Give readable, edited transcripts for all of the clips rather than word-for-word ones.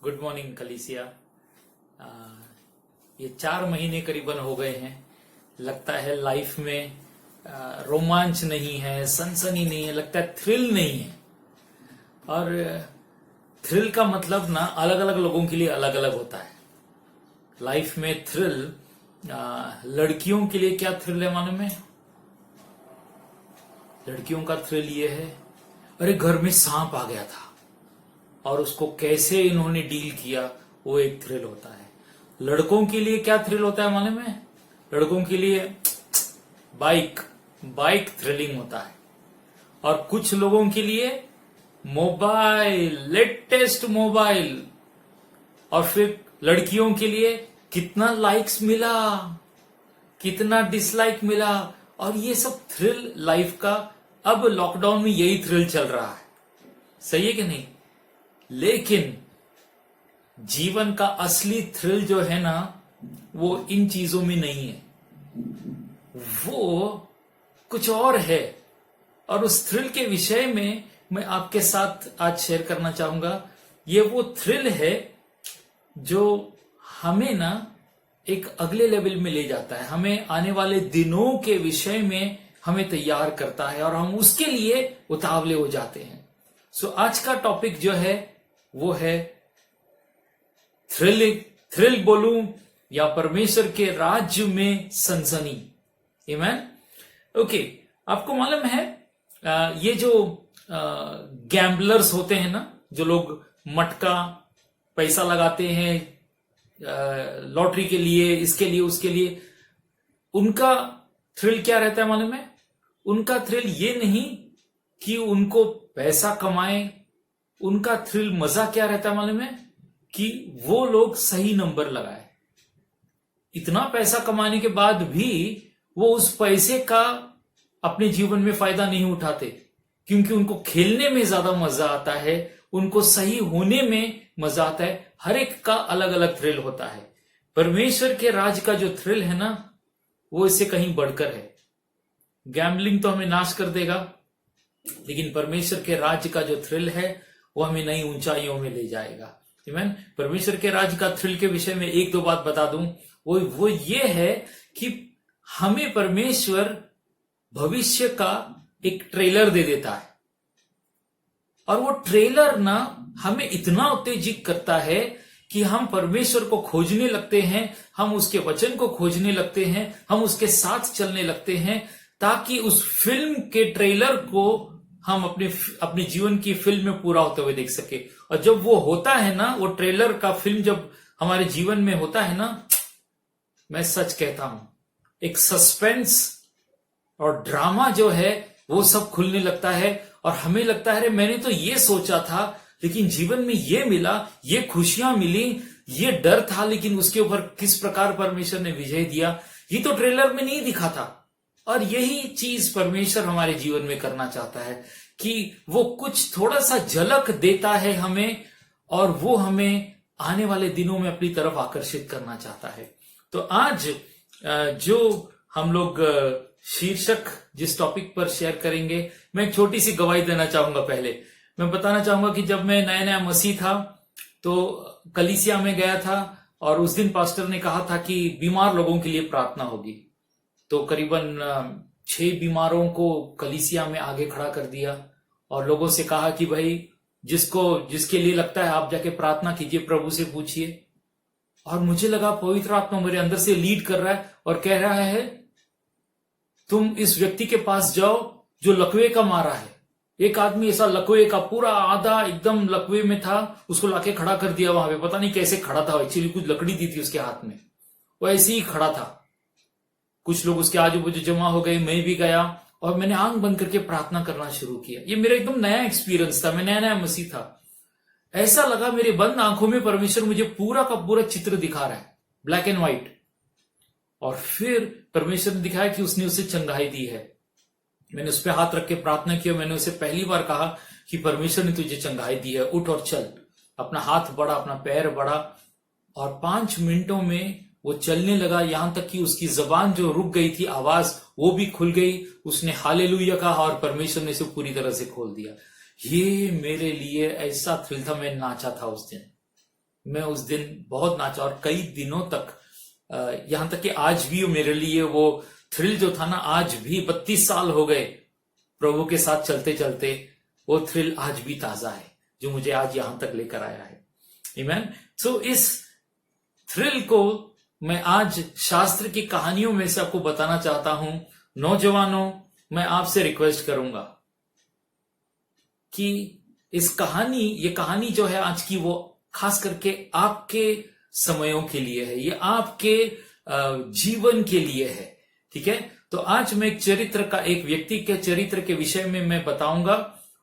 Good morning कलीसिया। ये 4 महीने करीबन हो गए हैं। लगता है लाइफ में रोमांच नहीं है, सनसनी नहीं है, लगता है थ्रिल नहीं है। और थ्रिल का मतलब ना अलग अलग लोगों के लिए अलग अलग होता है। लाइफ में थ्रिल लड़कियों के लिए क्या थ्रिल है मालूम है? लड़कियों का थ्रिल ये है, अरे घर में सांप आ गया था और उसको कैसे इन्होंने डील किया, वो एक थ्रिल होता है। लड़कों के लिए क्या थ्रिल होता है मालूम है? लड़कों के लिए बाइक थ्रिलिंग होता है। और कुछ लोगों के लिए मोबाइल, लेटेस्ट मोबाइल। और फिर लड़कियों के लिए कितना लाइक्स मिला, कितना डिसलाइक मिला। और ये सब थ्रिल लाइफ का अब लॉकडाउन में यही थ्रिल चल रहा है। सही है कि नहीं? लेकिन जीवन का असली थ्रिल जो है ना, वो इन चीजों में नहीं है, वो कुछ और है। और उस थ्रिल के विषय में मैं आपके साथ आज शेयर करना चाहूंगा। ये वो थ्रिल है जो हमें ना एक अगले लेवल में ले जाता है, हमें आने वाले दिनों के विषय में हमें तैयार करता है और हम उसके लिए उतावले हो जाते हैं। सो आज का टॉपिक जो है वो है थ्रिल बोलूं या परमेश्वर के राज्य में सनसनी। आमीन। ओके, आपको मालूम है ये जो गैम्बलर्स होते हैं ना, जो लोग मटका पैसा लगाते हैं लॉटरी के लिए, इसके लिए उसके लिए, उनका थ्रिल क्या रहता है मालूम है? उनका थ्रिल ये नहीं कि उनको पैसा कमाए, उनका थ्रिल मजा क्या रहता है मालूम है? कि वो लोग सही नंबर लगाए। इतना पैसा कमाने के बाद भी वो उस पैसे का अपने जीवन में फायदा नहीं उठाते, क्योंकि उनको खेलने में ज्यादा मजा आता है, उनको सही होने में मजा आता है। हर एक का अलग अलग थ्रिल होता है। परमेश्वर के राज का जो थ्रिल है ना, वो इससे कहीं बढ़कर है। गैम्बलिंग तो हमें नाश कर देगा, लेकिन परमेश्वर के राज्य का जो थ्रिल है वो हमें नई ऊंचाइयों में ले जाएगा। आमीन। परमेश्वर के राज्य का थ्रिल के विषय में एक दो बात बता दूं। वो ये है कि हमें परमेश्वर भविष्य का एक ट्रेलर दे देता है, और वो ट्रेलर ना हमें इतना उत्तेजित करता है कि हम परमेश्वर को खोजने लगते हैं, हम उसके वचन को खोजने लगते हैं, हम उसके साथ चलने लगते हैं, ताकि उस फिल्म के ट्रेलर को हम अपने जीवन की फिल्म में पूरा होते हुए देख सके। और जब वो होता है ना, वो ट्रेलर का फिल्म जब हमारे जीवन में होता है ना, मैं सच कहता हूं, एक सस्पेंस और ड्रामा जो है वो सब खुलने लगता है। और हमें लगता है अरे मैंने तो ये सोचा था, लेकिन जीवन में ये मिला, ये खुशियां मिली, ये डर था, लेकिन उसके ऊपर किस प्रकार परमेश्वर ने विजय दिया, ये तो ट्रेलर में नहीं दिखा था। और यही चीज परमेश्वर हमारे जीवन में करना चाहता है कि वो कुछ थोड़ा सा झलक देता है हमें, और वो हमें आने वाले दिनों में अपनी तरफ आकर्षित करना चाहता है। तो आज जो हम लोग शीर्षक जिस टॉपिक पर शेयर करेंगे, मैं एक छोटी सी गवाही देना चाहूंगा। पहले मैं बताना चाहूंगा कि जब मैं नया नया मसीह था तो कलीसिया में गया था, और उस दिन पास्टर ने कहा था कि बीमार लोगों के लिए प्रार्थना होगी। तो करीबन 6 बीमारों को कलीसिया में आगे खड़ा कर दिया और लोगों से कहा कि भाई जिसके लिए लगता है आप जाके प्रार्थना कीजिए, प्रभु से पूछिए। और मुझे लगा पवित्र आत्मा मेरे अंदर से लीड कर रहा है और कह रहा है तुम इस व्यक्ति के पास जाओ जो लकवे का मारा है। एक आदमी ऐसा लकवे का पूरा आधा एकदम लकवे में था, उसको लाके खड़ा कर दिया वहां पे। पता नहीं कैसे खड़ा था, एक्चुअली कुछ लकड़ी दी थी उसके हाथ में, वो ऐसे ही खड़ा था। कुछ लोग उसके आजू बाजू जमा हो गए, मैं भी गया और मैंने आंख बंद करके प्रार्थना करना शुरू किया। ये मेरा एकदम नया एक्सपीरियंस था, मैं नया नया मसीह था। ऐसा लगा मेरे बंद आंखों में परमेश्वर मुझे पूरा का पूरा चित्र दिखा रहा है, ब्लैक एंड व्हाइट। और फिर परमेश्वर ने दिखाया कि उसने उसे चंगाई दी है। मैंने उस पर हाथ रख के प्रार्थना की और मैंने उसे पहली बार कहा कि परमेश्वर ने तुझे चंगाई दी है, उठ और चल। अपना हाथ बढ़ा, अपना पैर बढ़ा, और 5 मिनटों में वो चलने लगा। यहां तक कि उसकी जबान जो रुक गई थी, आवाज वो भी खुल गई। उसने हालेलुया कहा और परमेश्वर ने उसे पूरी तरह से खोल दिया। ये मेरे लिए ऐसा थ्रिल था, मैं नाचा था उस दिन। मैं उस दिन बहुत नाचा और कई दिनों तक, यहां तक कि आज भी मेरे लिए वो थ्रिल जो था ना, आज भी 32 साल हो गए प्रभु के साथ चलते चलते, वो थ्रिल आज भी ताजा है जो मुझे आज यहां तक लेकर आया है। आमीन। सो इस थ्रिल को मैं आज शास्त्र की कहानियों में से आपको बताना चाहता हूं। नौजवानों, मैं आपसे रिक्वेस्ट करूंगा कि ये कहानी जो है आज की, वो खास करके आपके समयों के लिए है, ये आपके जीवन के लिए है। ठीक है, तो आज मैं एक व्यक्ति के चरित्र के विषय में मैं बताऊंगा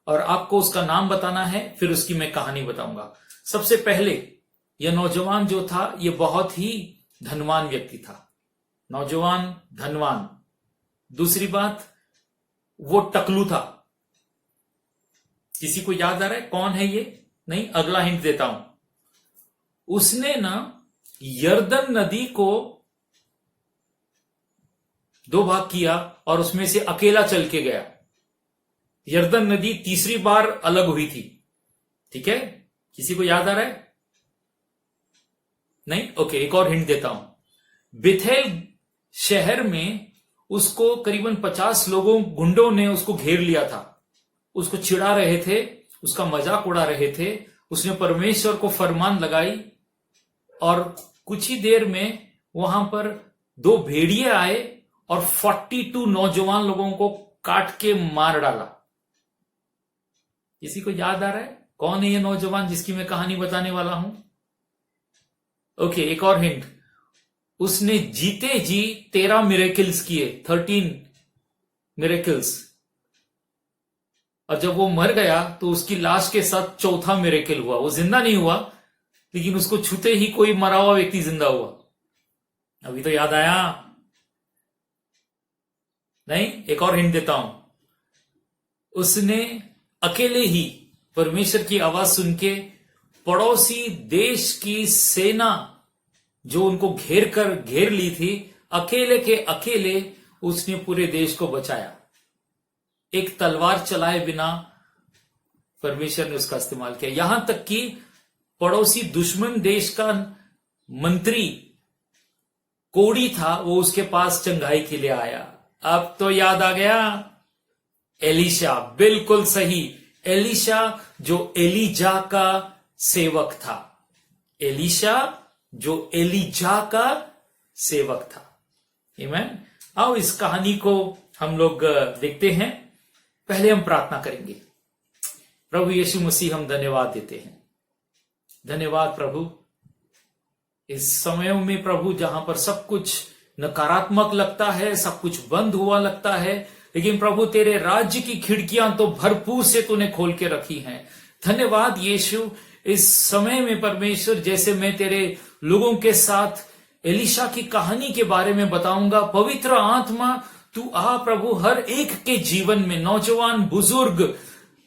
और आपको उसका नाम बताना है, फिर उसकी मैं कहानी बताऊंगा। सबसे पहले, यह नौजवान जो था, ये बहुत ही धनवान व्यक्ति था। नौजवान धनवान। दूसरी बात, वो टकलू था। किसी को याद आ रहा है कौन है ये? नहीं, अगला हिंट देता हूं। उसने ना यर्दन नदी को 2 भाग किया और उसमें से अकेला चल के गया। यर्दन नदी तीसरी बार अलग हुई थी। ठीक है, किसी को याद आ रहा है? नहीं? ओके, एक और हिंट देता हूं। बेथेल शहर में उसको करीबन 50 गुंडों ने उसको घेर लिया था। उसको चिढ़ा रहे थे, उसका मजाक उड़ा रहे थे। उसने परमेश्वर को फरमान लगाई और कुछ ही देर में वहां पर 2 भेड़िए आए और 42 नौजवान लोगों को काट के मार डाला। किसी को याद आ रहा है कौन है ये नौजवान जिसकी मैं कहानी बताने वाला हूं? ओके, एक और हिंट। उसने जीते जी 13 मिरेकल्स किए, 13 मिरेकल्स। और जब वो मर गया तो उसकी लाश के साथ चौथा मिरेकल हुआ। वो जिंदा नहीं हुआ, लेकिन उसको छूते ही कोई मरा हुआ व्यक्ति जिंदा हुआ। अभी तो याद आया? नहीं? एक और हिंट देता हूं। उसने अकेले ही परमेश्वर की आवाज सुन के पड़ोसी देश की सेना जो उनको घेर ली थी, अकेले के अकेले उसने पूरे देश को बचाया। एक तलवार चलाए बिना परमेश्वर ने उसका इस्तेमाल किया। यहां तक कि पड़ोसी दुश्मन देश का मंत्री कोड़ी था, वो उसके पास चंगाई के लिए आया। अब तो याद आ गया, एलीशा। बिल्कुल सही, एलीशा जो एलीजा का सेवक था। एलीशा जो एलीजा का सेवक था। आमीन। आओ इस कहानी को हम लोग देखते हैं। पहले हम प्रार्थना करेंगे। प्रभु यीशु मसीह, हम धन्यवाद देते हैं। धन्यवाद प्रभु, इस समयों में प्रभु जहां पर सब कुछ नकारात्मक लगता है, सब कुछ बंद हुआ लगता है, लेकिन प्रभु तेरे राज्य की खिड़कियां तो भरपूर से तूने खोल के रखी हैं। धन्यवाद यीशु, इस समय में परमेश्वर, जैसे मैं तेरे लोगों के साथ एलीशा की कहानी के बारे में बताऊंगा, पवित्र आत्मा तू आ प्रभु, हर एक के जीवन में, नौजवान, बुजुर्ग,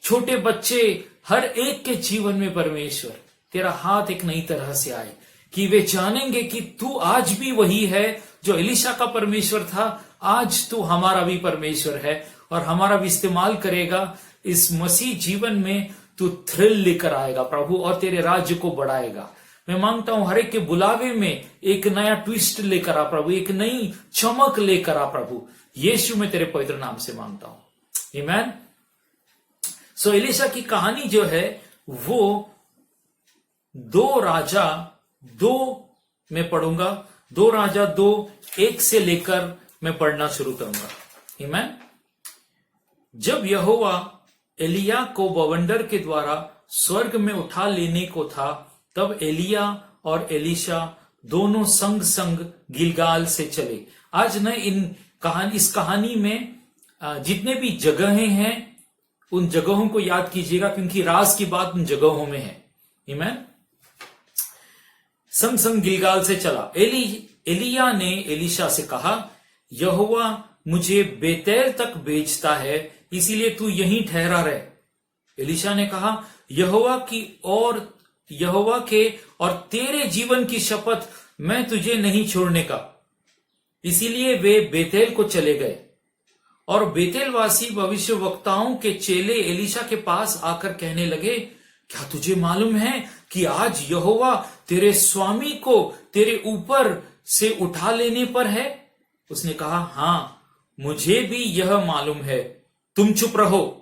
छोटे बच्चे, हर एक के जीवन में परमेश्वर तेरा हाथ एक नई तरह से आए, कि वे जानेंगे कि तू आज भी वही है जो एलीशा का परमेश्वर था। आज तू हमारा भी परमेश्वर है और हमारा भी इस्तेमाल करेगा। इस मसीह जीवन में तू थ्रिल लेकर आएगा प्रभु और तेरे राज्य को बढ़ाएगा। मैं मांगता हूं हर एक के बुलावे में एक नया ट्विस्ट लेकर आ प्रभु, एक नई चमक लेकर आ प्रभु। यीशु में तेरे पवित्र नाम से मांगता हूं, आमीन। सो एलीशा की कहानी जो है वो 2 राजा 2 में पढ़ूंगा। 2 राजा 2:1 से लेकर मैं पढ़ना शुरू करूंगा। आमीन। जब यहोवा एलिया को बवंडर के द्वारा स्वर्ग में उठा लेने को था, तब एलिया और एलीशा दोनों संग संग गिलगाल से चले। आज न इस कहानी में जितने भी जगहें हैं, उन जगहों को याद कीजिएगा, क्योंकि राज की बात उन जगहों में है। आमीन। संग संग गिलगाल से चला। एलिया ने एलीशा से कहा, यहोवा मुझे बेतेल तक भेजता है, इसीलिए तू यहीं ठहरा रहे। एलीशा ने कहा, यहोवा के और तेरे जीवन की शपथ, मैं तुझे नहीं छोड़ने का। इसीलिए वे बेतेल को चले गए। और बेतेलवासी भविष्यवक्ताओं के चेले एलीशा के पास आकर कहने लगे, क्या तुझे मालूम है कि आज यहोवा तेरे स्वामी को तेरे ऊपर से उठा लेने पर है? उसने कहा, हाँ, मुझे भी यह मालूम है, तुम चुप रहो।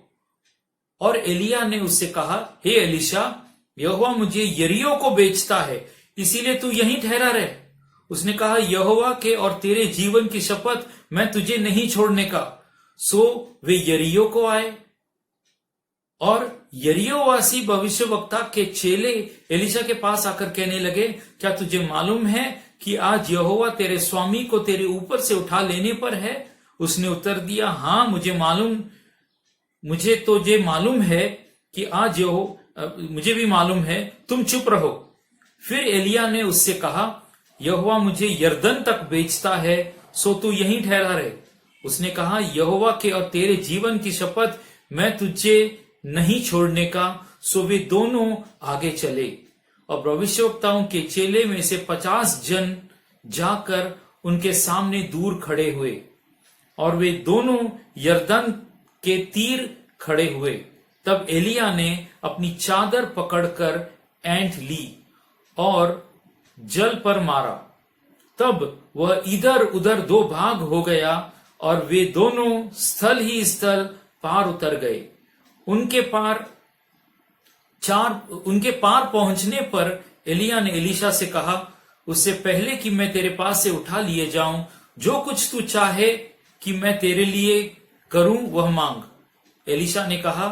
और एलिया ने उससे कहा, हे एलीशा, यहोवा मुझे यरीहो को बेचता है, इसीलिए तू यहीं ठहरा रहे। उसने कहा, यहोवा के और तेरे जीवन की शपथ, मैं तुझे नहीं छोड़ने का। सो वे यरीहो को आए, और यरीहोवासी भविष्यवक्ता के चेले एलीशा के पास आकर कहने लगे, क्या तुझे मालूम है कि आज यहोवा तेरे स्वामी को तेरे ऊपर से उठा लेने पर है? उसने उत्तर दिया, हाँ, मुझे तो ये मालूम है कि आज मुझे भी मालूम है, तुम चुप रहो। फिर एलिया ने उससे कहा, यहोवा मुझे यरदन तक बेचता है, सो तू यहीं ठहरा रहे। उसने कहा, यहोवा के और तेरे जीवन की शपथ, मैं तुझे नहीं छोड़ने का। सो वे दोनों आगे चले, और भविष्यवक्ताओं के चेले में से 50 जन जाकर उनके सामने दूर खड़े हुए, और वे दोनों यरदन के तीर खड़े हुए। तब एलिया ने अपनी चादर पकड़कर ऐंठ ली और जल पर मारा। तब वह इधर उधर 2 भाग हो गया, और वे दोनों स्थल ही स्थल पार उतर गए। उनके पार पहुंचने पर एलिया ने एलीशा से कहा, उससे पहले कि मैं तेरे पास से उठा लिए जाऊं, जो कुछ तू चाहे कि मैं तेरे लिए करूं वह मांग। एलीशा ने कहा,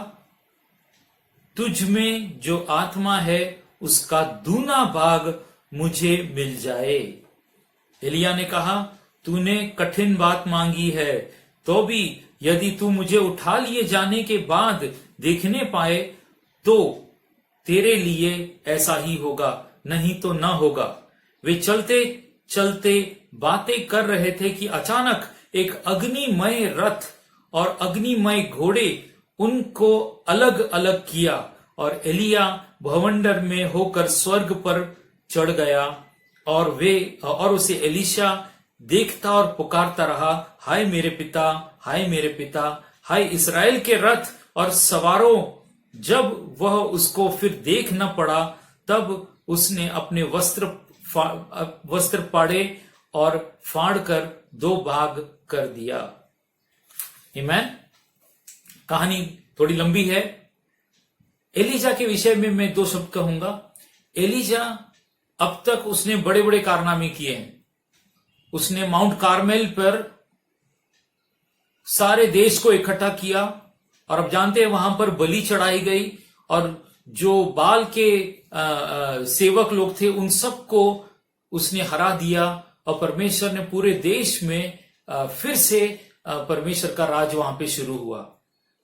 तुझ में जो आत्मा है उसका दूना भाग मुझे मिल जाए। एलिया ने कहा, तूने कठिन बात मांगी है, तो भी यदि तू मुझे उठा लिए जाने के बाद देखने पाए तो तेरे लिए ऐसा ही होगा, नहीं तो ना होगा। वे चलते चलते बातें कर रहे थे कि अचानक एक अग्निमय रथ और अग्निमय घोड़े उनको अलग अलग किया, और एलिया भवंडर में होकर स्वर्ग पर चढ़ गया, और उसे एलीशा देखता और पुकारता रहा, हाय मेरे पिता, हाय मेरे पिता, हाय इस्राएल के रथ और सवारों। जब वह उसको फिर देख न पड़ा, तब उसने अपने वस्त्र पाड़े और फाड़कर 2 भाग कर दिया। आमीन। कहानी थोड़ी लंबी है। एलीजा के विषय में मैं 2 शब्द कहूंगा। एलीजा अब तक उसने बड़े बड़े कारनामे किए हैं। उसने माउंट कार्मेल पर सारे देश को इकट्ठा किया, और अब जानते हैं वहां पर बलि चढ़ाई गई, और जो बाल के सेवक लोग थे उन सबको उसने हरा दिया, और परमेश्वर ने पूरे देश में फिर से परमेश्वर का राज वहां पे शुरू हुआ।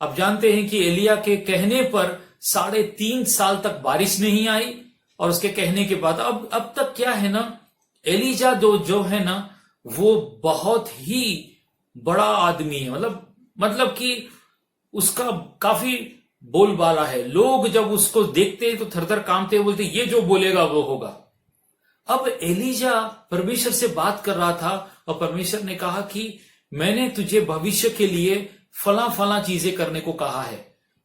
अब जानते हैं कि एलिया के कहने पर 3.5 साल तक बारिश नहीं आई, और उसके कहने के बाद अब तक क्या है ना, एलीजा जो है ना, वो बहुत ही बड़ा आदमी है। मतलब कि उसका काफी बोलबाला है। लोग जब उसको देखते हैं तो थरथर कांपते बोलते, ये जो बोलेगा वो होगा। अब एलीजा परमेश्वर से बात कर रहा था, और परमेश्वर ने कहा कि मैंने तुझे भविष्य के लिए फला चीजें करने को कहा है,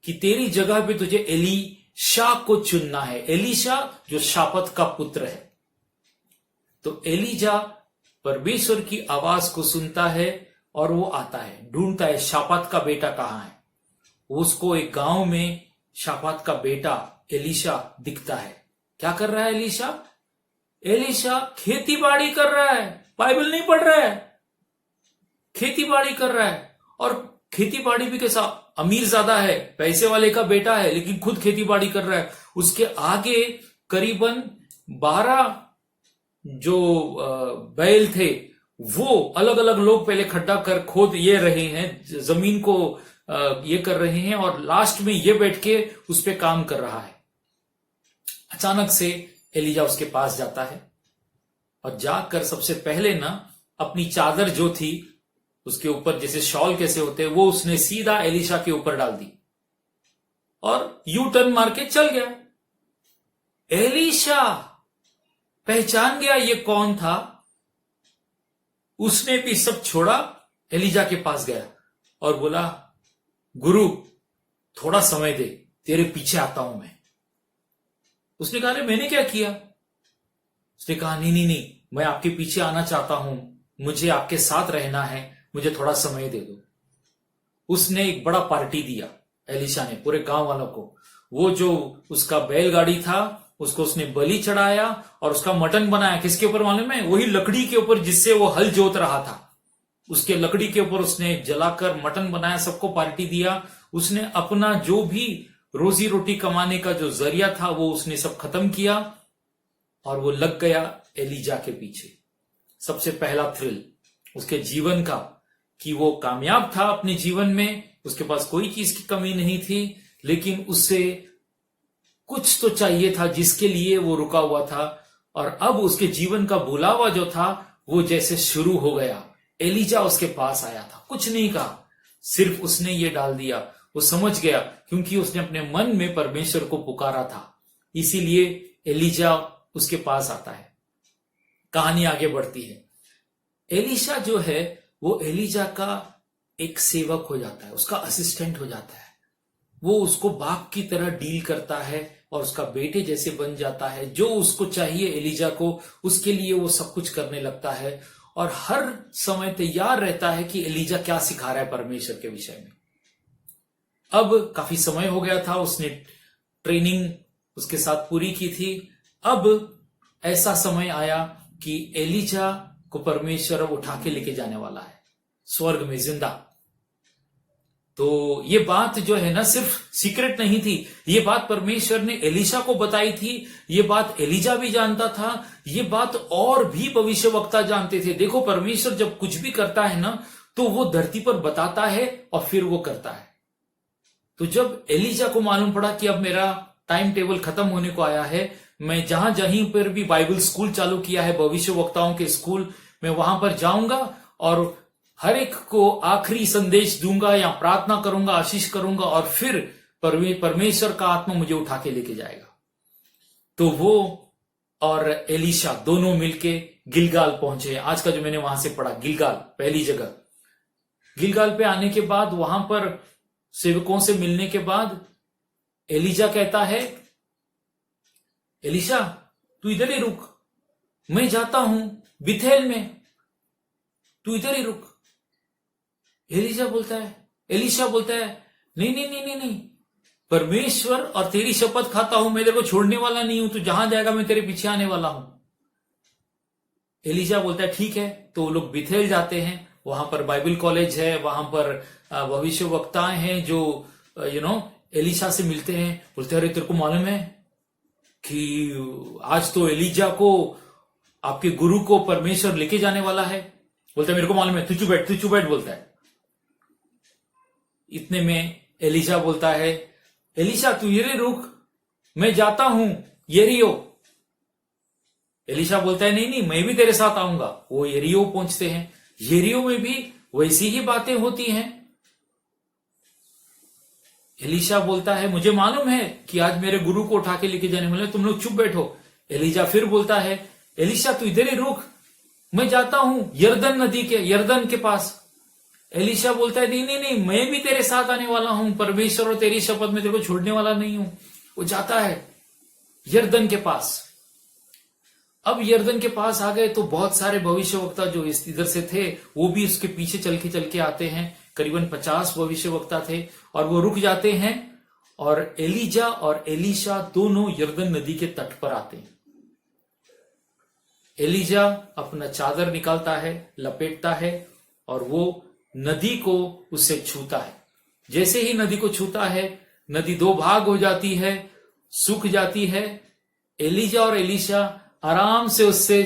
कि तेरी जगह पे तुझे एलीशा को चुनना है। एलीशा जो शापत का पुत्र है। तो एलीजा परमेश्वर की आवाज को सुनता है, और वो आता है, ढूंढता है शापात का बेटा कहां है। उसको एक गांव में शापात का बेटा एलीशा दिखता है। क्या कर रहा है एलीशा? एलीशा खेती बाड़ी कर रहा है, बाइबल नहीं पढ़ रहा है, खेती बाड़ी कर रहा है। और खेती बाड़ी भी कैसा, अमीर ज्यादा है, पैसे वाले का बेटा है, लेकिन खुद खेती बाड़ी कर रहा है। उसके आगे करीबन 12 जो बैल थे, वो अलग अलग लोग पहले खड्डा कर खोद ये रहे हैं, जमीन को ये कर रहे हैं, और लास्ट में ये बैठ के उस पे काम कर रहा है। अचानक से एलीजा उसके पास जाता है, और जाकर सबसे पहले ना अपनी चादर जो थी उसके ऊपर, जैसे शॉल कैसे होते हैं, वो उसने सीधा एलीशा के ऊपर डाल दी, और यू टर्न मार के चल गया। एलीशा पहचान गया ये कौन था। उसने भी सब छोड़ा, एलीजा के पास गया और बोला, गुरु थोड़ा समय दे, तेरे पीछे आता हूं मैं। उसने कहा, अरे मैंने क्या किया? उसने कहा, नहीं नहीं नहीं, मैं आपके पीछे आना चाहता हूं, मुझे आपके साथ रहना है, मुझे थोड़ा समय दे दो। उसने एक बड़ा पार्टी दिया एलिशा ने पूरे गांव वालों को। वो जो उसका बैलगाड़ी था उसको उसने बलि चढ़ाया और उसका मटन बनाया। किसके ऊपर मालूम है? वही लकड़ी के ऊपर जिससे वो हल जोत रहा था, उसके लकड़ी के ऊपर उसने जलाकर मटन बनाया, सबको पार्टी दिया। उसने अपना जो भी रोजी रोटी कमाने का जो जरिया था वो उसने सब खत्म किया और वो लग गया एलिजा के पीछे। सबसे पहला थ्रिल उसके जीवन का कि वो कामयाब था अपने जीवन में, उसके पास कोई चीज की कमी नहीं थी, लेकिन उससे कुछ तो चाहिए था जिसके लिए वो रुका हुआ था। और अब उसके जीवन का बुलावा जो था वो जैसे शुरू हो गया। एलिजा उसके पास आया था, कुछ नहीं कहा, सिर्फ उसने ये डाल दिया। वो समझ गया क्योंकि उसने अपने मन में परमेश्वर को पुकारा था, इसीलिए एलिजा उसके पास आता है। कहानी आगे बढ़ती है। एलिशा जो है वो एलिजा का एक सेवक हो जाता है, उसका असिस्टेंट हो जाता है। वो उसको बाप की तरह डील करता है और उसका बेटे जैसे बन जाता है। जो उसको चाहिए एलिजा को, उसके लिए वो सब कुछ करने लगता है और हर समय तैयार रहता है कि एलिजा क्या सिखा रहा है परमेश्वर के विषय में। अब काफी समय हो गया था, उसने ट्रेनिंग उसके साथ पूरी की थी। अब ऐसा समय आया कि एलिजा को परमेश्वर उठा के लेके जाने वाला है स्वर्ग में जिंदा। तो ये बात जो है ना सिर्फ सीक्रेट नहीं थी, ये बात परमेश्वर ने एलिशा को बताई थी, ये बात एलिजा भी जानता था, ये बात और भी भविष्यवक्ता जानते थे। देखो परमेश्वर जब कुछ भी करता है ना तो वो धरती पर बताता है और फिर वो करता है। तो जब एलिजा को मालूम पड़ा कि अब मेरा टाइम टेबल खत्म होने को आया है, मैं जहां जहीं पर भी बाइबल स्कूल चालू किया है, भविष्यवक्ताओं के स्कूल, मैं वहां पर जाऊंगा और हर एक को आखिरी संदेश दूंगा या प्रार्थना करूंगा, आशीष करूंगा और फिर परमेश्वर का आत्मा मुझे उठा के लेके जाएगा। तो वो और एलिशा दोनों मिलके गिलगाल पहुंचे। आज का जो मैंने वहां से पढ़ा, गिलगाल पहली जगह। गिलगाल पे आने के बाद वहां पर सेवकों से मिलने के बाद एलिजा कहता है, एलिशा तू इधर ही रुक, मैं जाता हूं बिथेल में, तू इधर ही रुक। एलिशा बोलता है नहीं नहीं नहीं नहीं नहीं, परमेश्वर और तेरी शपथ खाता हूं, मैं तेरे को छोड़ने वाला नहीं हूं, तू जहां जाएगा मैं तेरे पीछे आने वाला हूं। एलिशा बोलता है ठीक है। तो वो लोग बिथेल जाते हैं, वहां पर बाइबल कॉलेज है, वहां पर भविष्य वक्ताएं हैं जो एलिशा से मिलते हैं। बोलते हैं अरे तेरे को मालूम है कि आज तो एलिजा को, आपके गुरु को परमेश्वर लेके जाने वाला है। बोलता है मेरे को मालूम है, तू चुप बैठ बोलता है। इतने में एलिजा बोलता है, एलिशा तू ये रुक, मैं जाता हूं यरीहो। एलिशा बोलता है नहीं नहीं, मैं भी तेरे साथ आऊंगा। वो यरीहो पहुंचते हैं। यरीहो में भी वैसी ही बातें होती हैं। एलिशा बोलता है मुझे मालूम है कि आज मेरे गुरु को उठा के लेके जाने वाले, तुम लोग चुप बैठो। एलिजा फिर बोलता है, एलिशा तू इधर ही रुक, मैं जाता हूं यरदन के पास। एलिशा बोलता है नहीं नहीं नहीं, मैं भी तेरे साथ आने वाला हूं, परमेश्वर और तेरी शपथ में तेरे को छोड़ने वाला नहीं हूं। वो जाता है यरदन के पास। अब यरदन के पास आ गए तो बहुत सारे भविष्यवक्ता जो इधर से थे वो भी उसके पीछे चल के आते हैं। करीबन 50 भविष्यवक्ता थे और वो रुक जाते हैं और एलिजा और एलिशा दोनों यरदन नदी के तट पर आते हैं। एलिजा अपना चादर निकालता है, लपेटता है और वो नदी को उससे छूता है। जैसे ही नदी को छूता है, नदी दो भाग हो जाती है, सूख जाती है। एलिजा और एलिशा आराम से उससे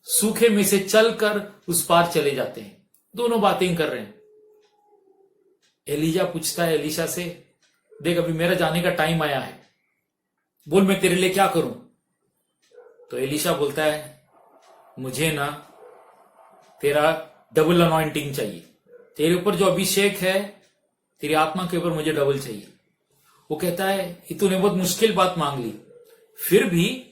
सूखे में से चलकर उस पार चले जाते हैं। दोनों बातें कर रहे हैं। एलिजा पूछता है एलिशा से, देख अभी मेरा जाने का टाइम आया है, बोल मैं तेरे लिए क्या करूं। तो एलिशा बोलता है मुझे ना तेरा डबल अनॉइंटिंग चाहिए, तेरे ऊपर जो अभिषेक है, तेरी आत्मा के ऊपर मुझे डबल चाहिए। वो कहता है ये तूने बहुत मुश्किल बात मांग ली, फिर भी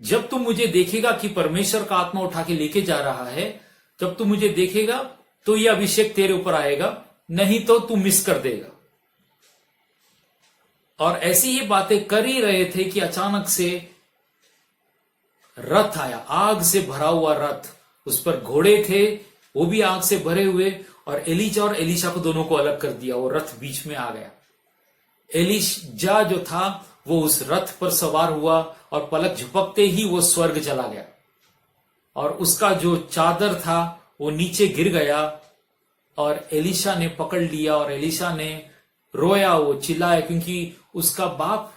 जब तू मुझे देखेगा कि परमेश्वर का आत्मा उठा के लेके जा रहा है, जब तू मुझे देखेगा तो ये अभिषेक तेरे ऊपर आएगा, नहीं तो तू मिस कर देगा। और ऐसी ही बातें कर ही रहे थे कि अचानक से रथ आया, आग से भरा हुआ रथ, उस पर घोड़े थे, वो भी आग से भरे हुए, और एलीजा और एलीशा को दोनों को अलग कर दिया। वो रथ बीच में आ गया। एलीजा जो था वो उस रथ पर सवार हुआ और पलक झपकते ही वो स्वर्ग चला गया, और उसका जो चादर था वो नीचे गिर गया, और एलीशा ने पकड़ लिया, और एलीशा ने रोया, वो चिल्लाया, क्योंकि उसका बाप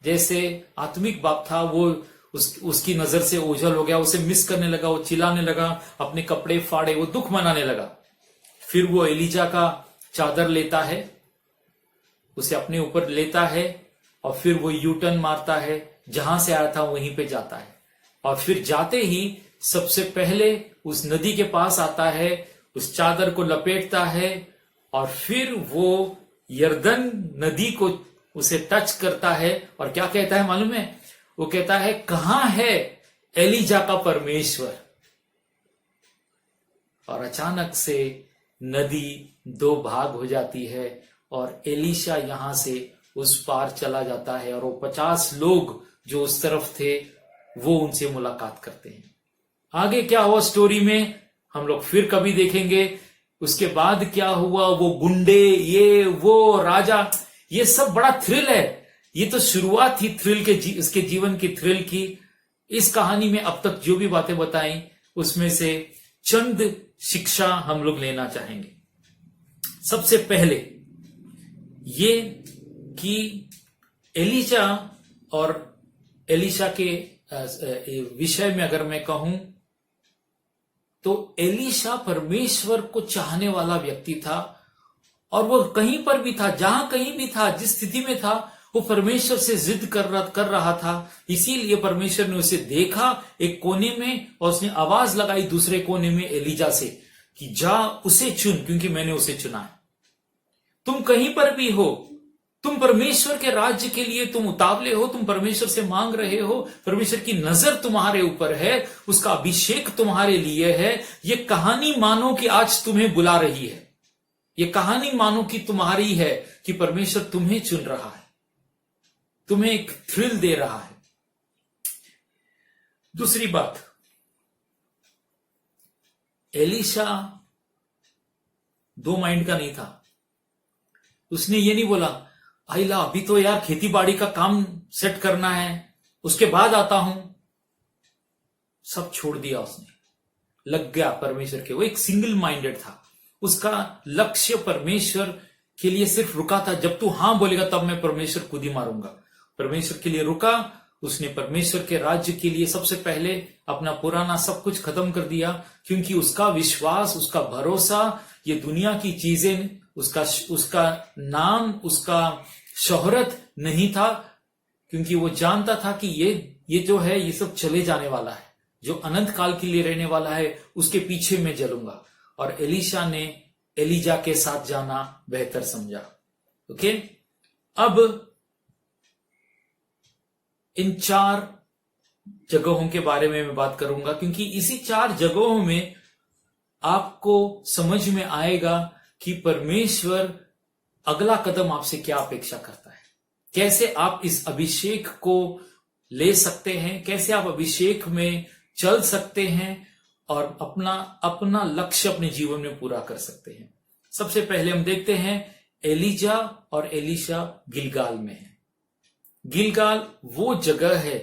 जैसे आत्मिक बाप था वो उसकी नजर से ओझल हो गया, उसे मिस करने लगा, वो चिल्लाने लगा, अपने कपड़े फाड़े, वो दुख मनाने लगा। फिर वो एलीजा का चादर लेता है, उसे अपने ऊपर लेता है, और फिर वो यूटर्न मारता है, जहां से आया था वहीं पे जाता है, और फिर जाते ही सबसे पहले उस नदी के पास आता है, उस चादर को लपेटता है, और फिर वो यरदन नदी को उसे टच करता है, और क्या कहता है मालूम है? वो कहता है, कहां है एलीजा का परमेश्वर? और अचानक से नदी दो भाग हो जाती है, और एलीशा यहां से उस पार चला जाता है, और वो 50 लोग जो उस तरफ थे वो उनसे मुलाकात करते हैं। आगे क्या हुआ स्टोरी में हम लोग फिर कभी देखेंगे। उसके बाद क्या हुआ, वो गुंडे, ये वो राजा, ये सब बड़ा थ्रिल है। ये तो शुरुआत थी थ्रिल के इसके जीवन की थ्रिल की। इस कहानी में अब तक जो भी बातें बताई उसमें से चंद शिक्षा हम लोग लेना चाहेंगे। सबसे पहले ये कि एलीजा और एलीशा के विषय में अगर मैं कहूं तो एलीशा परमेश्वर को चाहने वाला व्यक्ति था, और वो कहीं पर भी था, जहां कहीं भी था, जिस स्थिति में था, वो परमेश्वर से जिद कर रहा था। इसीलिए परमेश्वर ने उसे देखा एक कोने में, और उसने आवाज लगाई दूसरे कोने में एलीजा से कि जा उसे चुन, क्योंकि मैंने उसे चुना है। तुम कहीं पर भी हो, तुम परमेश्वर के राज्य के लिए तुम उतावले हो, तुम परमेश्वर से मांग रहे हो, परमेश्वर की नजर तुम्हारे ऊपर है, उसका अभिषेक तुम्हारे लिए है। ये कहानी मानो कि आज तुम्हें बुला रही है, ये कहानी मानो कि तुम्हारी है, कि परमेश्वर तुम्हें चुन रहा है, तुम्हें एक थ्रिल दे रहा है। दूसरी बात, एलीशा दो माइंड का नहीं था। उसने ये नहीं बोला, आइला अभी तो यार खेती बाड़ी का काम सेट करना है, उसके बाद आता हूं। सब छोड़ दिया उसने, लग गया परमेश्वर के। वो एक सिंगल माइंडेड था, उसका लक्ष्य परमेश्वर के लिए सिर्फ रुका था। जब तू हां बोलेगा तब मैं परमेश्वर खुद ही मारूंगा। परमेश्वर के लिए रुका, उसने परमेश्वर के राज्य के लिए सबसे पहले अपना पुराना सब कुछ खत्म कर दिया, क्योंकि उसका विश्वास, उसका भरोसा ये दुनिया की चीजें, उसका नाम, उसका शोहरत नहीं था, क्योंकि वो जानता था कि ये जो है ये सब चले जाने वाला है, जो अनंत काल के लिए रहने वाला है, उसके पीछे मैं चलूंगा। और एलीशा ने एलीजा के साथ जाना बेहतर समझा। ओके, अब इन 4 जगहों के बारे में मैं बात करूंगा, क्योंकि इसी 4 जगहों में आपको समझ में आएगा कि परमेश्वर अगला कदम आपसे क्या अपेक्षा करता है, कैसे आप इस अभिषेक को ले सकते हैं, कैसे आप अभिषेक में चल सकते हैं और अपना लक्ष्य अपने जीवन में पूरा कर सकते हैं। सबसे पहले हम देखते हैं एलीजा और एलीशा गिलगाल में है। गिलगाल वो जगह है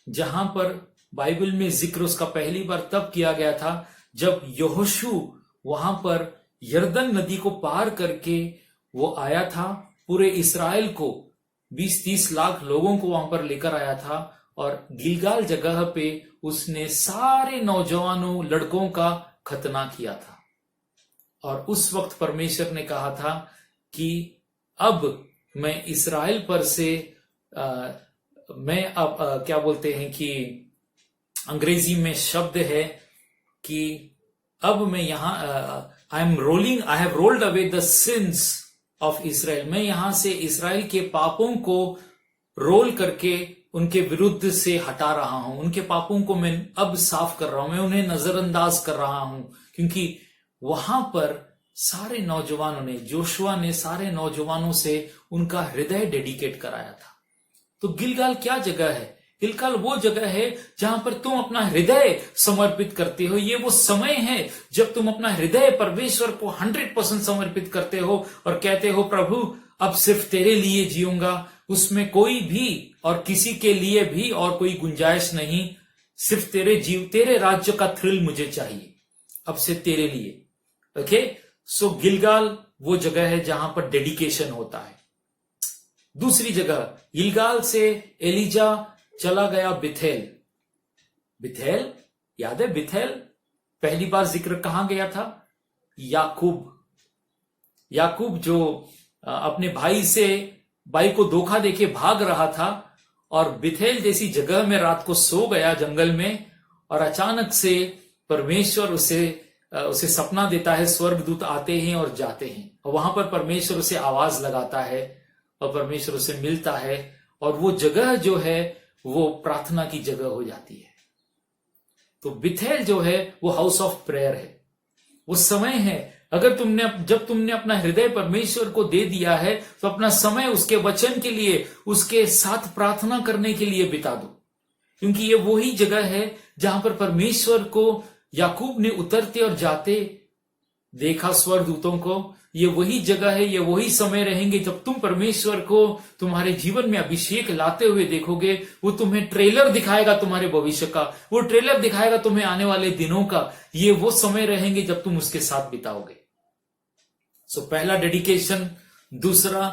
जहां पर बाइबल में जिक्र उसका पहली बार तब किया गया था जब यहोशू वहां पर यरदन नदी को पार करके वो आया था, पूरे इस्राएल को 20-30 लाख लोगों को वहां पर लेकर आया था, और गिलगाल जगह पे उसने सारे नौजवानों लड़कों का खतना किया था। और उस वक्त परमेश्वर ने कहा था कि अब मैं इस्राएल पर से मैं अब क्या बोलते हैं कि अंग्रेजी में शब्द है कि अब मैं यहां I have rolled away the sins of Israel. मैं यहां से इसराइल के पापों को रोल करके उनके विरुद्ध से हटा रहा हूं, उनके पापों को मैं अब साफ कर रहा हूं, मैं उन्हें नजरअंदाज कर रहा हूं, क्योंकि वहां पर सारे नौजवानों ने, जोशुआ ने सारे नौजवानों से उनका हृदय डेडिकेट कराया था। तो गिलगाल क्या जगह है? गिलगाल वो जगह है जहां पर तुम अपना हृदय समर्पित करते हो। ये वो समय है जब तुम अपना हृदय परमेश्वर को 100% समर्पित करते हो और कहते हो, प्रभु अब सिर्फ तेरे लिए जीऊंगा, उसमें कोई भी और किसी के लिए भी और कोई गुंजाइश नहीं, सिर्फ तेरे राज्य का थ्रिल मुझे चाहिए, अब से तेरे लिए। ओके, सो गिलगाल वो जगह है जहां पर डेडिकेशन होता है। दूसरी जगह, गिलगाल से एलिजा चला गया बेथेल। बेथेल याद है? बेथेल पहली बार जिक्र कहां गया था? याकूब जो अपने भाई को धोखा देके भाग रहा था और बेथेल जैसी जगह में रात को सो गया जंगल में, और अचानक से परमेश्वर उसे सपना देता है, स्वर्गदूत आते हैं और जाते हैं, और वहां पर परमेश्वर उसे आवाज लगाता है और परमेश्वर उसे मिलता है, और वो जगह जो है वो प्रार्थना की जगह हो जाती है। तो बेथेल जो है वो हाउस ऑफ प्रेयर है, वो समय है। जब तुमने अपना हृदय परमेश्वर को दे दिया है तो अपना समय उसके वचन के लिए, उसके साथ प्रार्थना करने के लिए बिता दो, क्योंकि ये वही जगह है जहां पर परमेश्वर को याकूब ने उतरते और जाते देखा, स्वर्गदूतों को। ये वही जगह है, ये वही समय रहेंगे जब तुम परमेश्वर को तुम्हारे जीवन में अभिषेक लाते हुए देखोगे। वो तुम्हें ट्रेलर दिखाएगा तुम्हारे भविष्य का, वो ट्रेलर दिखाएगा तुम्हें आने वाले दिनों का। ये वो समय रहेंगे जब तुम उसके साथ बिताओगे। सो पहला डेडिकेशन, दूसरा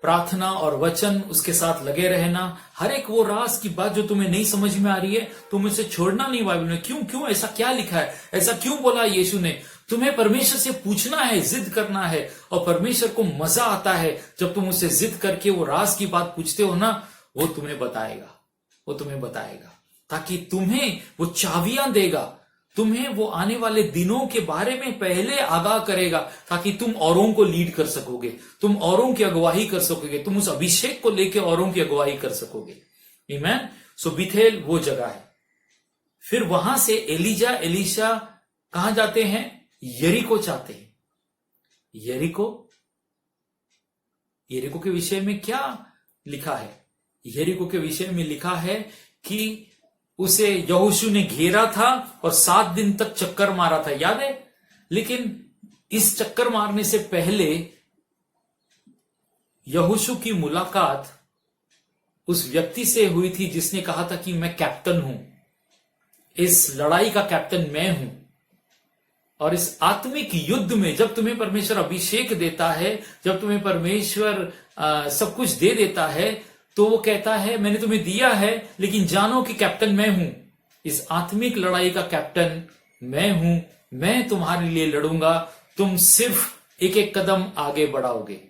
प्रार्थना और वचन, उसके साथ लगे रहना। हर एक वो राज की बात जो तुम्हें नहीं समझ में आ रही है, तुम उसे छोड़ना नहीं बाइबल में। क्यों ऐसा क्या लिखा है, ऐसा क्यों बोला यीशु ने? तुम्हें परमेश्वर से पूछना है, जिद करना है, और परमेश्वर को मजा आता है जब तुम उससे जिद करके वो राज की बात पूछते हो ना, वो तुम्हें बताएगा, ताकि तुम्हें वो चाबियां देगा, तुम्हें वो आने वाले दिनों के बारे में पहले आगाह करेगा, ताकि तुम औरों को लीड कर सकोगे, तुम औरों की अगुवाई कर सकोगे, तुम उस अभिषेक को लेकर औरों की अगुवाई कर सकोगे। आमीन। सो बेथेल वो जगह है। फिर वहां से एलिशा कहां जाते हैं? यरीको जाते हैं। यरीको के विषय में क्या लिखा है? यरीको के विषय में लिखा है कि उसे यहोशू ने घेरा था और 7 दिन तक चक्कर मारा था, याद है? लेकिन इस चक्कर मारने से पहले यहोशू की मुलाकात उस व्यक्ति से हुई थी जिसने कहा था कि मैं कैप्टन हूं, इस लड़ाई का कैप्टन मैं हूं। और इस आत्मिक युद्ध में जब तुम्हें परमेश्वर अभिषेक देता है, जब तुम्हें परमेश्वर सब कुछ दे देता है, तो वो कहता है मैंने तुम्हें दिया है, लेकिन जानो कि कैप्टन मैं हूं, इस आत्मिक लड़ाई का कैप्टन मैं हूं, मैं तुम्हारे लिए लड़ूंगा, तुम सिर्फ एक एक कदम आगे बढ़ाओगे।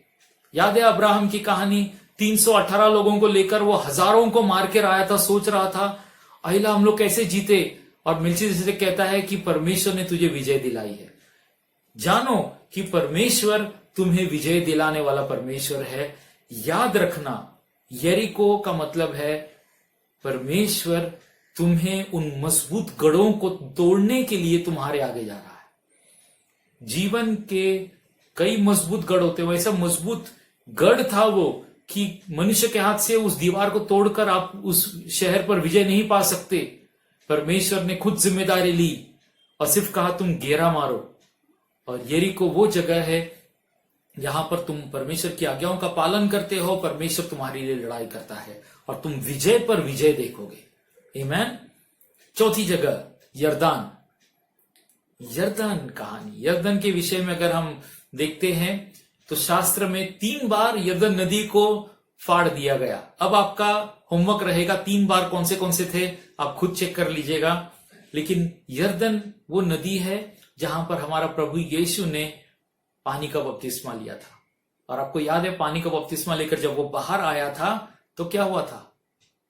याद है अब्राहम की कहानी? 318 लोगों को लेकर वो हजारों को मार के आया था, सोच रहा था अहिला हम लोग कैसे जीते, और मेल्कीसेदेक कहता है कि परमेश्वर ने तुझे विजय दिलाई है। जानो कि परमेश्वर तुम्हें विजय दिलाने वाला परमेश्वर है। याद रखना, यरीको का मतलब है परमेश्वर तुम्हें उन मजबूत गढ़ों को तोड़ने के लिए तुम्हारे आगे जा रहा है। जीवन के कई मजबूत गढ़ होते हैं, वैसा मजबूत गढ़ था वो कि मनुष्य के हाथ से उस दीवार को तोड़कर आप उस शहर पर विजय नहीं पा सकते। परमेश्वर ने खुद जिम्मेदारी ली और सिर्फ कहा तुम घेरा मारो। और यरीको वो जगह है जहां पर तुम परमेश्वर की आज्ञाओं का पालन करते हो, परमेश्वर तुम्हारे लिए लड़ाई करता है और तुम विजय पर विजय देखोगे। आमीन। चौथी जगह, यरदान कहानी। यरदन के विषय में अगर हम देखते हैं तो शास्त्र में 3 बार यरदन नदी को फाड़ दिया गया। अब आपका होमवर्क रहेगा 3 बार कौन से थे, आप खुद चेक कर लीजिएगा। लेकिन यरदन वो नदी है जहां पर हमारा प्रभु यीशु ने पानी का बपतिस्मा लिया था। और आपको याद है पानी का बपतिस्मा लेकर जब वो बाहर आया था तो क्या हुआ था?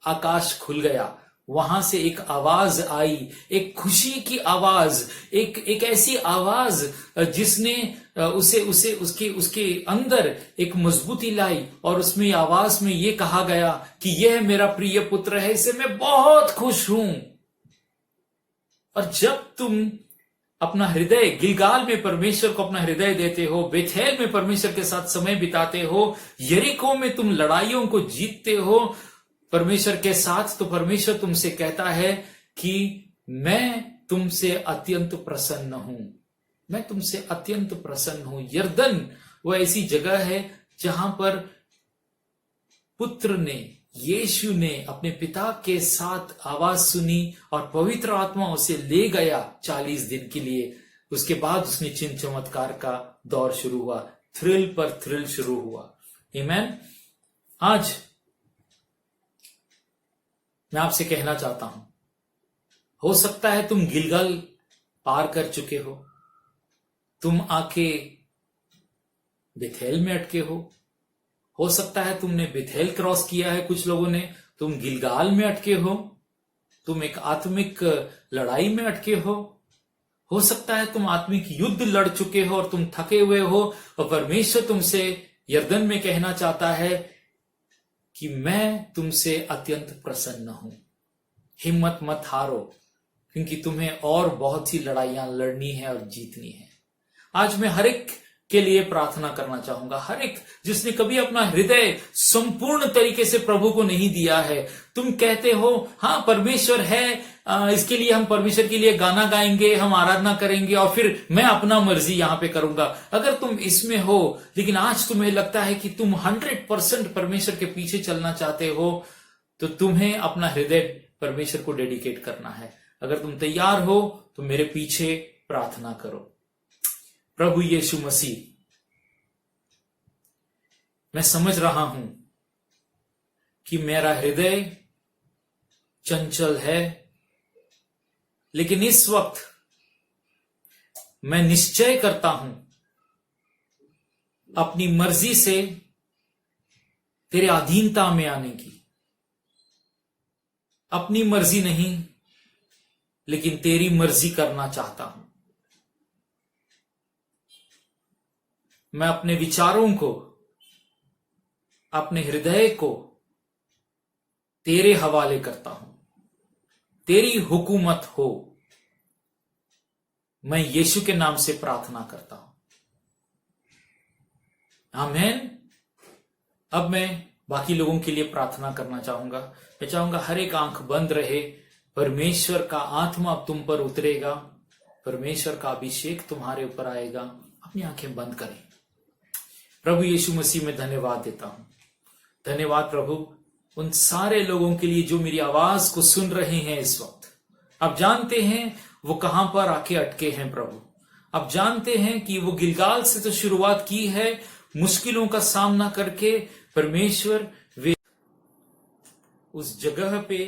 आकाश खुल गया, वहां से एक आवाज आई, एक खुशी की आवाज, एक ऐसी आवाज जिसने उसके अंदर एक मजबूती लाई। और उसमें आवाज में ये कहा गया कि यह मेरा प्रिय पुत्र है, इससे मैं बहुत खुश हूं। और जब तुम अपना हृदय गिलगाल में परमेश्वर को अपना हृदय देते हो, बेथेल में परमेश्वर के साथ समय बिताते हो, यरीको में तुम लड़ाइयों को जीतते हो परमेश्वर के साथ, तो परमेश्वर तुमसे कहता है कि मैं तुमसे अत्यंत प्रसन्न हूं, मैं तुमसे अत्यंत प्रसन्न हूं। यरदन वो ऐसी जगह है जहां पर पुत्र ने, यीशु ने अपने पिता के साथ आवाज सुनी और पवित्र आत्मा उसे ले गया 40 दिन के लिए। उसके बाद उसने चिन्ह चमत्कार का दौर शुरू हुआ, थ्रिल पर थ्रिल शुरू हुआ। आमीन। आज मैं आपसे कहना चाहता हूं, हो सकता है तुम गिलगल पार कर चुके तुम आके बेथेल में अटके हो सकता है तुमने बेथेल क्रॉस किया है, कुछ लोगों ने, तुम गिलगाल में अटके हो, तुम एक आत्मिक लड़ाई में अटके हो सकता है तुम आत्मिक युद्ध लड़ चुके हो और तुम थके हुए हो, और परमेश्वर तुमसे यरदन में कहना चाहता है कि मैं तुमसे अत्यंत प्रसन्न हूं। हिम्मत मत हारो, क्योंकि तुम्हें और बहुत सी लड़ाइयां लड़नी है और जीतनी है। आज मैं हर एक के लिए प्रार्थना करना चाहूंगा, हर एक जिसने कभी अपना हृदय संपूर्ण तरीके से प्रभु को नहीं दिया है। तुम कहते हो हाँ परमेश्वर है, इसके लिए हम परमेश्वर के लिए गाना गाएंगे, हम आराधना करेंगे और फिर मैं अपना मर्जी यहां पे करूंगा। अगर तुम इसमें हो, लेकिन आज तुम्हें लगता है कि तुम 100% परमेश्वर के पीछे चलना चाहते हो, तो तुम्हें अपना हृदय परमेश्वर को डेडिकेट करना है। अगर तुम तैयार हो तो मेरे पीछे प्रार्थना करो। प्रभु यीशु मसीह, मैं समझ रहा हूं कि मेरा हृदय चंचल है, लेकिन इस वक्त मैं निश्चय करता हूं अपनी मर्जी से तेरे अधीनता में आने की। अपनी मर्जी नहीं, लेकिन तेरी मर्जी करना चाहता हूं। मैं अपने विचारों को, अपने हृदय को तेरे हवाले करता हूं। तेरी हुकूमत हो, मैं यीशु के नाम से प्रार्थना करता हूं। आमीन। अब मैं बाकी लोगों के लिए प्रार्थना करना चाहूंगा। मैं चाहूंगा हर एक आंख बंद रहे। परमेश्वर का आत्मा अब तुम पर उतरेगा, परमेश्वर का अभिषेक तुम्हारे ऊपर आएगा। अपनी आंखें बंद करें। प्रभु यीशु मसीह में धन्यवाद देता हूं। धन्यवाद प्रभु उन सारे लोगों के लिए जो मेरी आवाज को सुन रहे हैं इस वक्त। आप जानते हैं वो कहां पर आके अटके हैं प्रभु। आप जानते हैं कि वो गिलगाल से तो शुरुआत की है, मुश्किलों का सामना करके परमेश्वर वे उस जगह पे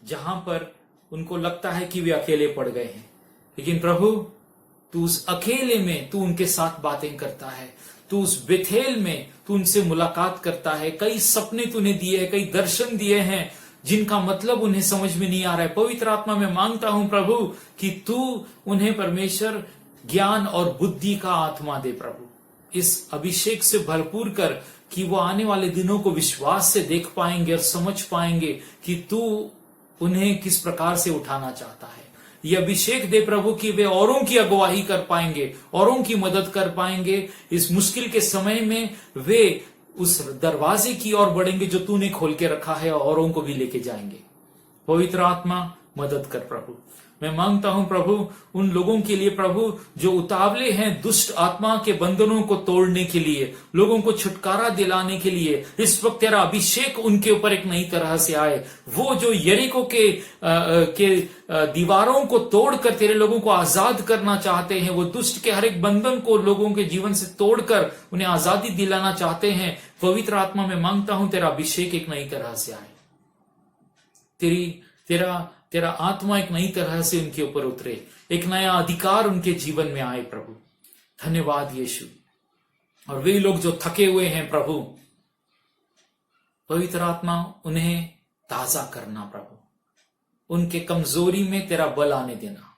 जहां पर उनको लगता है कि वे अकेले पड़ गए हैं, लेकिन प्रभु तू उस अकेले में तू उनके साथ बातें करता है। तू उस बेथेल में तू उनसे मुलाकात करता है। कई सपने तूने दिए हैं, कई दर्शन दिए हैं जिनका मतलब उन्हें समझ में नहीं आ रहा है। पवित्र आत्मा में मांगता हूं प्रभु कि तू उन्हें परमेश्वर ज्ञान और बुद्धि का आत्मा दे प्रभु, इस अभिषेक से भरपूर कर कि वो आने वाले दिनों को विश्वास से देख पाएंगे और समझ पाएंगे कि तू उन्हें किस प्रकार से उठाना चाहता है। ये अभिषेक दे प्रभु कि वे औरों की अगुवाई कर पाएंगे, औरों की मदद कर पाएंगे। इस मुश्किल के समय में वे उस दरवाजे की ओर बढ़ेंगे जो तूने खोल के रखा है, और औरों को भी लेके जाएंगे। पवित्र आत्मा मदद कर प्रभु। मैं मांगता हूं प्रभु उन लोगों के लिए प्रभु जो उतावले हैं दुष्ट आत्मा के बंधनों को तोड़ने के लिए, लोगों को छुटकारा दिलाने के लिए। इस वक्त तेरा अभिषेक उनके ऊपर एक नई तरह से आए। वो जो यरीको के दीवारों को तोड़कर तेरे लोगों को आजाद करना चाहते हैं, वो दुष्ट के हर एक बंधन को लोगों के जीवन से तोड़कर उन्हें आजादी दिलाना चाहते हैं। पवित्र आत्मा में मांगता हूं तेरा अभिषेक एक नई तरह से आए, तेरा आत्मा एक नई तरह से उनके ऊपर उतरे, एक नया अधिकार उनके जीवन में आए प्रभु। धन्यवाद यीशु। और वे लोग जो थके हुए हैं प्रभु, पवित्र आत्मा उन्हें ताजा करना प्रभु, उनके कमजोरी में तेरा बल आने देना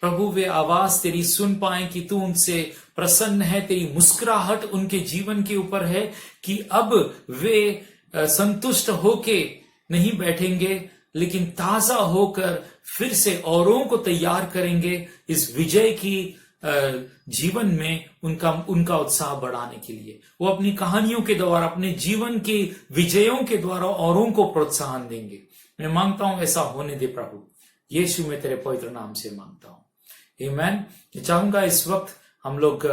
प्रभु। वे आवाज तेरी सुन पाए कि तू उनसे प्रसन्न है, तेरी मुस्कुराहट उनके जीवन के ऊपर है कि अब वे संतुष्ट होके नहीं बैठेंगे, लेकिन ताजा होकर फिर से औरों को तैयार करेंगे इस विजय की जीवन में उनका उत्साह बढ़ाने के लिए। वो अपनी कहानियों के द्वारा, अपने जीवन के विजयों के द्वारा औरों को प्रोत्साहन देंगे। मैं मांगता हूं ऐसा होने दे प्रभु, यीशु मैं तेरे पवित्र नाम से मांगता हूं, आमीन। मैं चाहूंगा इस वक्त हम लोग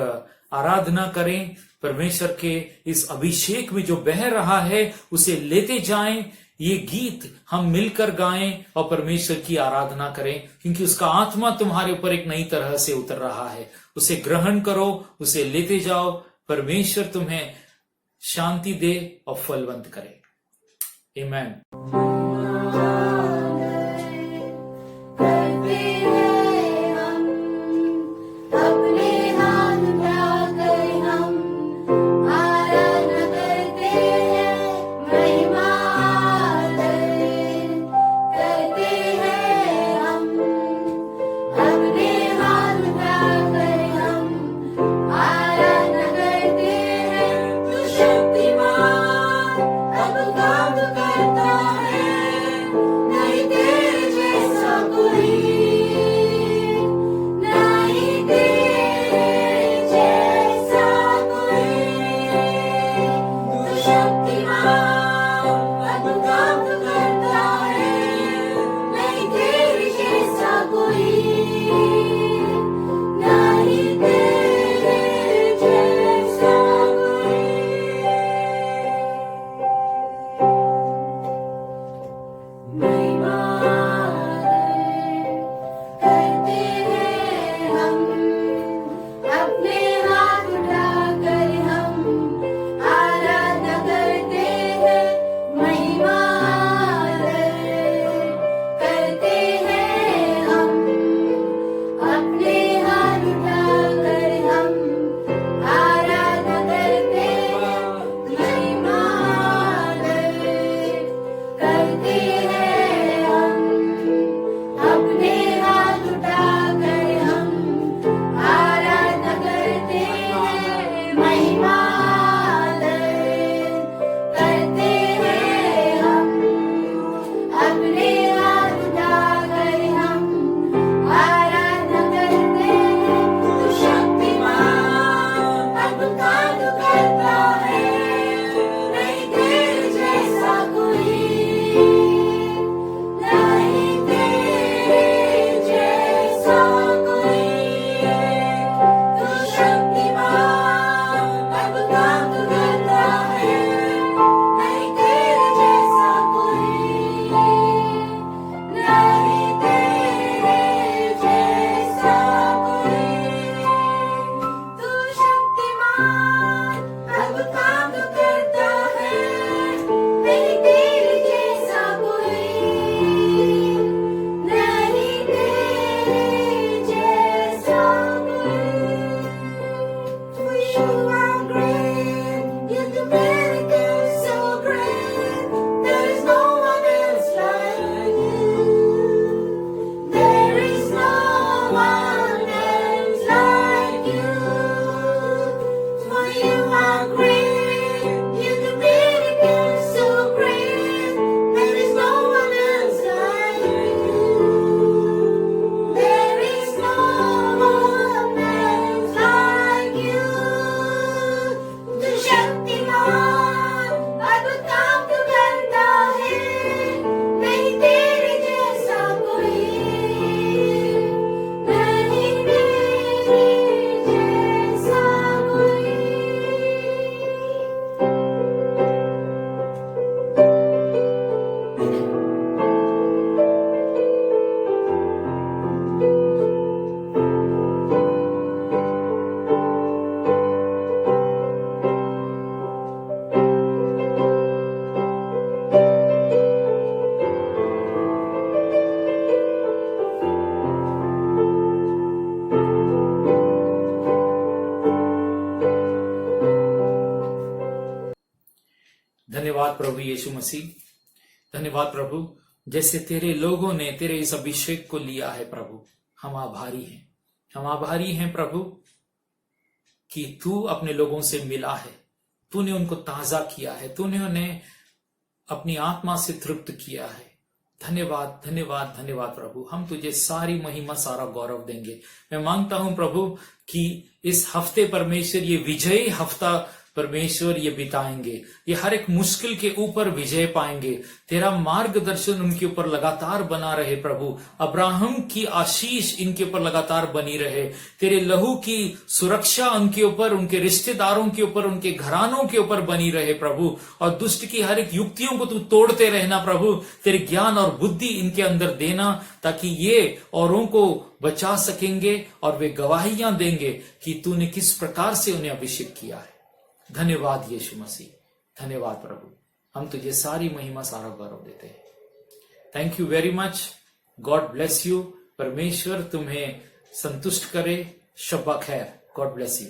आराधना करें, परमेश्वर के इस अभिषेक में जो बह रहा है उसे लेते जाएं, ये गीत हम मिलकर गाएं और परमेश्वर की आराधना करें, क्योंकि उसका आत्मा तुम्हारे ऊपर एक नई तरह से उतर रहा है। उसे ग्रहण करो, उसे लेते जाओ, परमेश्वर तुम्हें शांति दे और फलवंत करे। आमीन। धन्यवाद प्रभु यीशु मसीह, धन्यवाद प्रभु। जैसे तेरे लोगों ने तेरे इस अभिषेक को लिया है प्रभु, हम आभारी हैं, हम आभारी हैं प्रभु कि तू अपने लोगों से मिला है, तूने उनको ताजा किया है, तूने उन्हें अपनी आत्मा से तृप्त किया है, धन्यवाद, धन्यवाद, धन्यवाद प्रभु। हम तुझे सारी महिमा, सारा गौरव देंगे। मैं मांगता हूं प्रभु कि इस हफ्ते परमेश्वर ये विजयी हफ्ता परमेश्वर ये बिताएंगे, ये हर एक मुश्किल के ऊपर विजय पाएंगे। तेरा मार्गदर्शन उनके ऊपर लगातार बना रहे प्रभु। अब्राहम की आशीष इनके ऊपर लगातार बनी रहे। तेरे लहू की सुरक्षा उनके ऊपर, उनके रिश्तेदारों के ऊपर, उनके घरानों के ऊपर बनी रहे प्रभु। और दुष्ट की हर एक युक्तियों को तू तोड़ते रहना प्रभु। तेरे ज्ञान और बुद्धि इनके अंदर देना, ताकि ये औरों को बचा सकेंगे और वे गवाहियां देंगे कि तूने किस प्रकार से उन्हें अभिषेक किया है। धन्यवाद यीशु मसीह, धन्यवाद प्रभु। हम तुझे सारी महिमा, सारा गौरव देते हैं। Thank you very much. God bless you. परमेश्वर तुम्हें संतुष्ट करे। शब्बा खैर। God bless you.